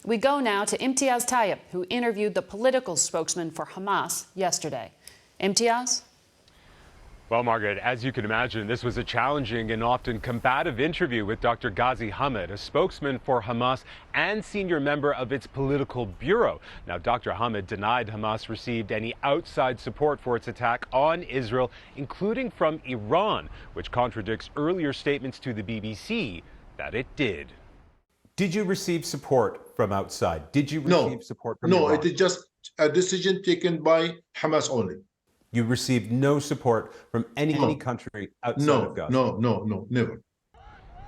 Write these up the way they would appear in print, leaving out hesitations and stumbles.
We go now to Imtiaz Tyab, who interviewed the political spokesman for Hamas yesterday. Imtiaz? Well, Margaret, as you can imagine, this was a challenging and often combative interview with Dr. Ghazi Hammad, a spokesman for Hamas and senior member of its political bureau. Now, Dr. Hammad denied Hamas received any outside support for its attack on Israel, including from Iran, which contradicts earlier statements to the BBC that it did. Did you receive support from outside? Did you receive support from Iran? No, it is just a decision taken by Hamas only. You received no support from any country outside of Gaza? No, never.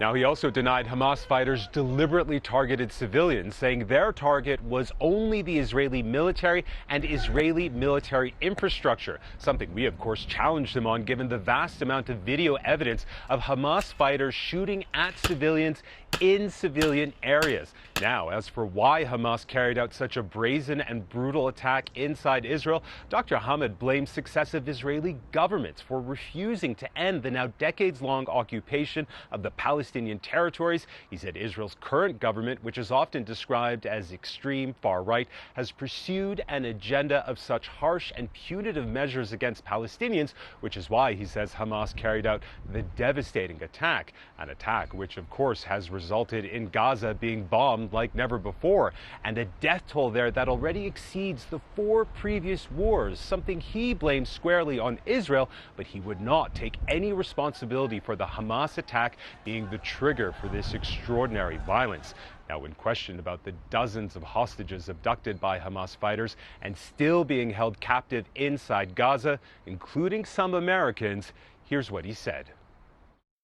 Now, he also denied Hamas fighters deliberately targeted civilians, saying their target was only the Israeli military and Israeli military infrastructure, something we, of course, challenged him on, given the vast amount of video evidence of Hamas fighters shooting at civilians in civilian areas. Now, as for why Hamas carried out such a brazen and brutal attack inside Israel, Dr. Hammad blames successive Israeli governments for refusing to end the now decades-long occupation of the Palestinian territories. He said Israel's current government, which is often described as extreme far-right, has pursued an agenda of such harsh and punitive measures against Palestinians, which is why he says Hamas carried out the devastating attack, an attack which, of course, has resulted in Gaza being bombed like never before, and a death toll there that already exceeds the 4 previous wars, something he blames squarely on Israel, but he would not take any responsibility for the Hamas attack being the trigger for this extraordinary violence. Now, when questioned about the dozens of hostages abducted by Hamas fighters and still being held captive inside Gaza, including some Americans, here's what he said.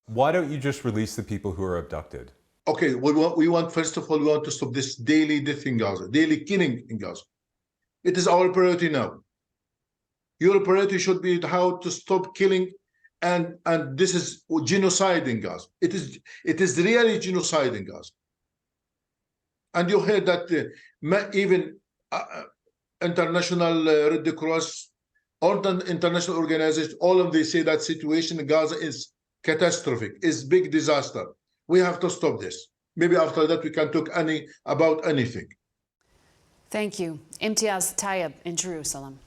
Why don't you just release the people who are abducted? Okay, we want first of all, we want to stop this daily death in Gaza, daily killing in Gaza. It is our priority now. Your priority should be how to stop killing, and this is genocide in Gaza. It is really genocide in Gaza. And you heard that even international Red Cross, all the international organizations, all of them say that situation in Gaza is catastrophic, is big disaster. We have to stop this. Maybe after that we can talk about anything. Thank you. Imtiaz Tyab in Jerusalem.